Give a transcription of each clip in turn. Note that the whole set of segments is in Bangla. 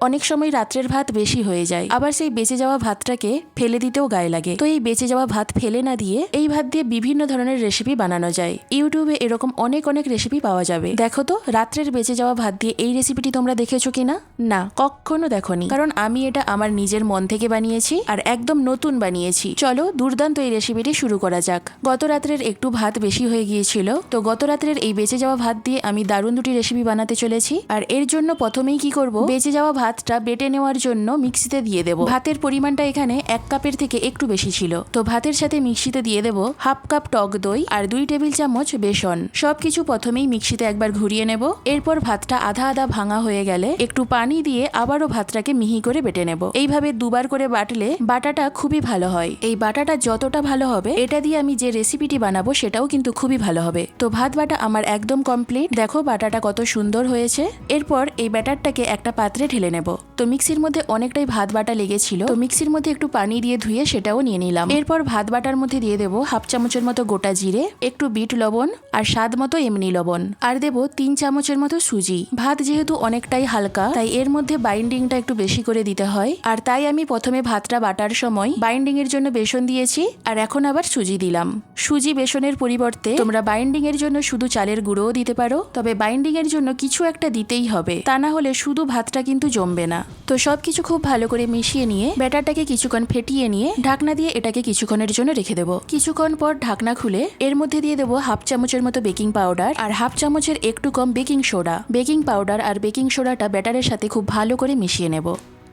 অনেক সময় রাত্রের ভাত বেশি হয়ে যায়, আবার সেই বেঁচে যাওয়া ভাতটাকে ফেলে দিতেও গায়ে লাগে। তো এই বেঁচে যাওয়া ভাত ফেলে না দিয়ে এই ভাত দিয়ে বিভিন্ন ধরনের রেসিপি বানানো যায়। ইউটিউবে এরকম অনেক অনেক রেসিপি পাওয়া যাবে। দেখো তো রাত্রের বেঁচে যাওয়া ভাত দিয়ে এই রেসিপিটি তোমরা দেখেছো কিনা? না, কখনো দেখোনি, কারণ আমি এটা আমার নিজের মন থেকে বানিয়েছি আর একদম নতুন বানিয়েছি। চলো দুর্দান্ত এই রেসিপিটি শুরু করা যাক। গত রাত্রের একটু ভাত বেশি হয়ে গিয়েছিল, তো গত রাত্রের এই বেঁচে যাওয়া ভাত দিয়ে আমি দারুণ দুটি রেসিপি বানাতে চলেছি। আর এর জন্য প্রথমেই কি করব, বেঁচে যাওয়া ভাতটা বেটে নেওয়ার জন্য মিক্সিতে দিয়ে দেব। ভাতের পরিমাণটা এখানে 1 কাপের থেকে একটু বেশি ছিল, তো ভাতের সাথে মিক্সিতে দিয়ে দেব 1/2 কাপ টক দই আর 2 টেবিল চামচ বেসন। সবকিছু প্রথমেই মিক্সিতে একবার ঘুরিয়ে নেব। এরপর ভাতটা আধা আধা ভাঙা হয়ে গেলে একটু পানি দিয়ে আবারও ভাতটাকে মিহি করে বেটে নেব। এইভাবে দুবার করে বাটলে বাটাটা খুবই ভালো হয়। এই বাটাটা যতটা ভালো হবে, এটা দিয়ে আমি যে রেসিপিটি বানাবো সেটাও কিন্তু খুবই ভালো হবে। তো ভাত বাটা আমার একদম কমপ্লিট। দেখো বাটাটা কত সুন্দর হয়েছে। এরপর এই ব্যাটারটাকে একটা পাত্রে ঢেলে নেব। তো মিক্সির মধ্যে অনেকটাই ভাত বাটা লেগেছিল, তো মিক্সির মধ্যে একটু পানি দিয়ে ধুয়ে সেটাও নিয়ে নিলাম। এরপর ভাত বাটার মধ্যে দিয়ে দেবো 1/2 চামচের মতো গোটা জিরে, একটু বিট লবণ আর স্বাদ মতো এমনি লবণ, আর দেবো 3 চামচের মতো সুজি। ভাত যেহেতু অনেকটাই হালকা, তাই এর মধ্যে বাইন্ডিংটা একটু বেশি করে দিতে হয়, আর তাই আমি প্রথমে ভাতটা বাটার সময় বাইন্ডিং এর জন্য বেসন দিয়েছি আর এখন আবার সুজি দিলাম। সুজি বেসনের পরিবর্তে তোমরা বাইন্ডিং এর জন্য শুধু চালের গুঁড়োও দিতে পারো, তবে বাইন্ডিং এর জন্য কিছু একটা দিতেই হবে, তা না হলে শুধু ভাতটা কিন্তু জমবে না। তো সবকিছু খুব ভালো করে মিশিয়ে নিয়ে ব্যাটারটাকে কিছুক্ষণ ফেটিয়ে নিয়ে ঢাকনা দিয়ে এটাকে কিছুক্ষণের জন্য রেখে দেবো। কিছুক্ষণ পর ঢাকনা খুলে এর মধ্যে দিয়ে দেবো 1/2 চামচের মতো বেকিং পাউডার আর 1/2 চামচের একটু কম বেকিং সোডা। বেকিং পাউডার আর বেকিং সোডাটা ব্যাটারের সাথে খুব ভালো করে মিশিয়ে নেব।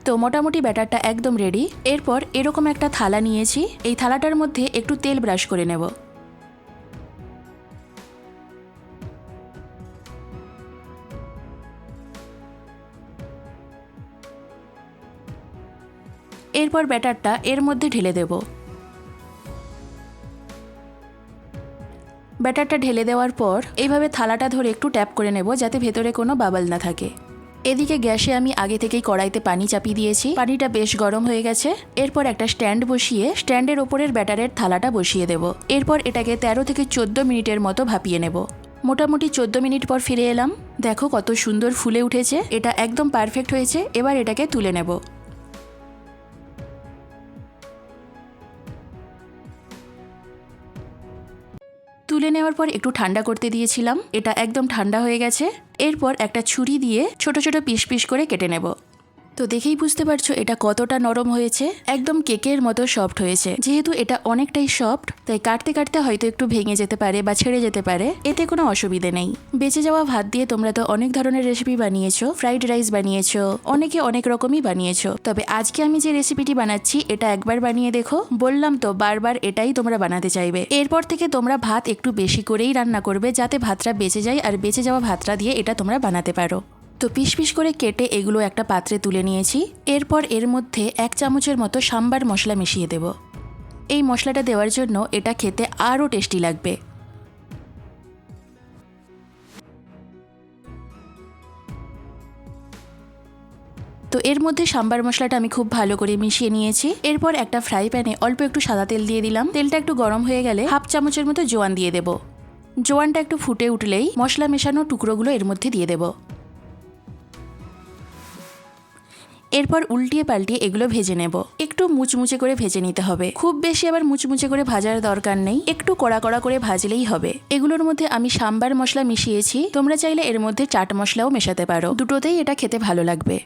তো মোটামুটি ব্যাটারটা একদম রেডি। এরপর এরকম একটা থালা নিয়েছি, এই থালাটার মধ্যে একটু তেল ব্রাশ করে নেব। এরপর ব্যাটারটা এর মধ্যে ঢেলে দেব। ব্যাটারটা ঢেলে দেওয়ার পর এইভাবে থালাটা ধরে একটু ট্যাপ করে নেব, যাতে ভেতরে কোনো বাবল না থাকে। এদিকে গ্যাসে আমি আগে থেকেই কড়াইতে পানি চাপিয়ে দিয়েছি, পানিটা বেশ গরম হয়ে গেছে। এরপর একটা স্ট্যান্ড বসিয়ে স্ট্যান্ডের ওপরের ব্যাটারের থালাটা বসিয়ে দেব। এরপর এটাকে 13 থেকে 14 মিনিটের মতো ভাপিয়ে নেব। মোটামুটি 14 মিনিট পর ফিরে এলাম। দেখো কত সুন্দর ফুলে উঠেছে, এটা একদম পারফেক্ট হয়েছে। এবার এটাকে তুলে নেব। তুলে নেওয়ার পর একটু ঠান্ডা করতে দিয়েছিলাম, এটা একদম ঠান্ডা হয়ে গেছে। এরপর একটা ছুরি দিয়ে ছোট ছোট পিস পিস করে কেটে নেব। তো দেখেই বুঝতে পারছো এটা কতটা নরম হয়েছে, একদম কেকের মতো সফট হয়েছে। যেহেতু এটা অনেকটাই সফট, তাই কাটতে কাটতে হয়তো একটু ভেঙে যেতে পারে বা ছেড়ে যেতে পারে, এতে কোনো অসুবিধে নেই। বেঁচে যাওয়া ভাত দিয়ে তোমরা তো অনেক ধরনের রেসিপি বানিয়েছো, ফ্রাইড রাইস বানিয়েছো, অনেকে অনেক রকমই বানিয়েছো। তবে আজকে আমি যে রেসিপিটি বানাচ্ছি এটা একবার বানিয়ে দেখো, বললাম তো বারবার এটাই তোমরা বানাতে চাইবে। এরপর থেকে তোমরা ভাত একটু বেশি করেই রান্না করবে, যাতে ভাতটা বেঁচে যায়, আর বেঁচে যাওয়া ভাতটা দিয়ে এটা তোমরা বানাতে পারো। তো পিস পিস করে কেটে এগুলো একটা পাত্রে তুলে নিয়েছি। এরপর এর মধ্যে 1 চামচের মতো সাম্বার মশলা মিশিয়ে দেব। এই মশলাটা দেওয়ার জন্য এটা খেতে আরও টেস্টি লাগবে। তো এর মধ্যে সাম্বার মশলাটা আমি খুব ভালো করে মিশিয়ে নিয়েছি। এরপর একটা ফ্রাই প্যানে অল্প একটু সাদা তেল দিয়ে দিলাম। তেলটা একটু গরম হয়ে গেলে 1/2 চামচের মতো জোয়ান দিয়ে দেব। জোয়ানটা একটু ফুটে উঠলেই মশলা মেশানো টুকরোগুলো এর মধ্যে দিয়ে দেব। এরপর উল্টিয়ে পাল্টিয়ে এগুলো ভেজে নেব। একটু মুচমুচে করে ভেজে নিতে হবে, খুব বেশি আবার মুচমুচে করে ভাজার দরকার নেই, একটু কড়া কড়া করে ভাজলেই হবে। এগুলোর মধ্যে আমি সাম্বার মশলা মিশিয়েছি, তোমরা চাইলে এর মধ্যে চাট মশলাও মেশাতে পারো, দুটোতেই এটা খেতে ভালো লাগবে।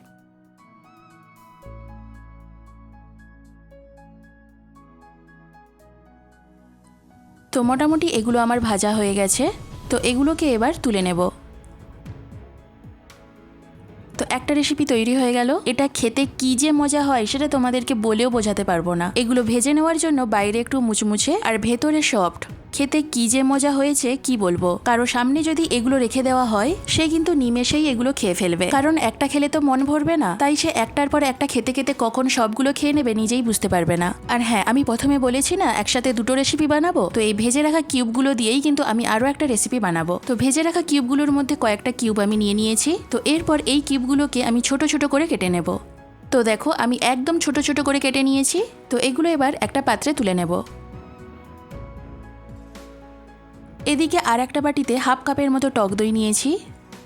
তো মোটামুটি এগুলো আমার ভাজা হয়ে গেছে, তো এগুলোকে এবার তুলে নেব। তো একটা রেসিপি তৈরি হয়ে গেল। এটা খেতে কি যে মজা হয় সেটা তোমাদেরকে বলেও বোঝাতে পারবো না। এগুলো ভেজে নেওয়ার জন্য বাইরে একটু মুচমুচে আর ভেতরে সফট, খেতে কি যে মজা হয়েছে কি বলবো। কারো সামনে যদি এগুলো রেখে দেওয়া হয়, সে কিন্তু নিমেষেই এগুলো খেয়ে ফেলবে, কারণ একটা খেলে তো মন ভরবে না, তাই সে একটার পর একটা খেতে খেতে কখন সবগুলো খেয়ে নেবে নিজেই বুঝতে পারবে না। আর হ্যাঁ, আমি প্রথমে বলেছি না একসাথে দুটো রেসিপি বানাবো, তো এই ভেজে রাখা কিউবগুলো দিয়েই কিন্তু আমি আরো একটা রেসিপি বানাবো। তো ভেজে রাখা কিউবগুলোর মধ্যে কয়েকটা কিউব আমি নিয়ে নিয়েছি। তো এরপর এই কিউবগুলোকে আমি ছোট ছোট করে কেটে নেব। তো দেখো আমি একদম ছোট ছোট করে কেটে নিয়েছি। তো এগুলো এবার একটা পাত্রে তুলে নেব। এদিকে আর একটা বাটিতে 1/2 কাপের মতো টক দই নিয়েছি।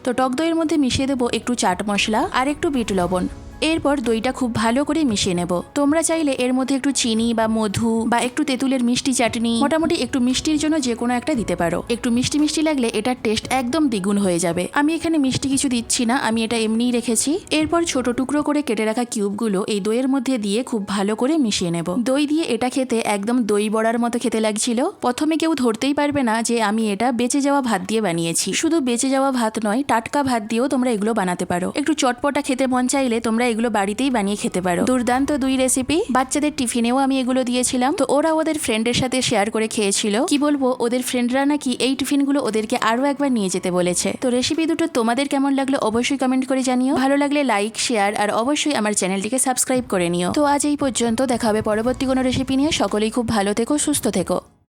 তো টক দইয়ের মধ্যে মিশিয়ে দেবো একটু চাট মশলা আর একটু বিট লবণ। এরপর দইটা খুব ভালো করে মিশিয়ে নেব। তোমরা চাইলে এর মধ্যে একটু চিনি বা মধু বা একটু তেঁতুলের মিষ্টি চাটনি, মোটামুটি একটু মিষ্টির জন্য যে কোনো একটা দিতে পারো। একটু মিষ্টি মিষ্টি লাগলে এটার টেস্ট একদম দ্বিগুণ হয়ে যাবে। আমি এখানে মিষ্টি কিছু দিচ্ছি না, আমি এটা এমনিই রেখেছি। এরপর ছোট টুকরো করে কেটে রাখা কিউবগুলো এই দইয়ের মধ্যে দিয়ে খুব ভালো করে মিশিয়ে নেব। দই দিয়ে এটা খেতে একদম দই বড়ার মতো খেতে লাগছিল। প্রথমে কেউ ধরতেই পারবে না যে আমি এটা বেঁচে যাওয়া ভাত দিয়ে বানিয়েছি। শুধু বেঁচে যাওয়া ভাত নয়, টাটকা ভাত দিয়েও তোমরা এগুলো বানাতে পারো। একটু চটপটা খেতে মন চাইলে তোমরা এগুলো বাড়িতেই বানিয়ে খেতে পারো। দুর্দান্ত দুই রেসিপি। বাচ্চাদের টিফিনেও আমি এগুলো দিয়েছিলাম, তো ওরা ওদের ফ্রেন্ডের সাথে শেয়ার করে খেয়েছিল। কি বলবো, ওদের ফ্রেন্ডরা নাকি এই টিফিনগুলো ওদেরকে আরো একবার নিয়ে যেতে বলেছে। তো রেসিপি দুটো তোমাদের কেমন লাগলো অবশ্যই কমেন্ট করে জানিও। ভালো লাগলে লাইক, শেয়ার আর অবশ্যই আমার চ্যানেলটিকে সাবস্ক্রাইব করে নিও। তো আজ এই পর্যন্ত, দেখা হবে পরবর্তী কোনো রেসিপি নিয়ে। সকলেই খুব ভালো থেকো, সুস্থ থেকো।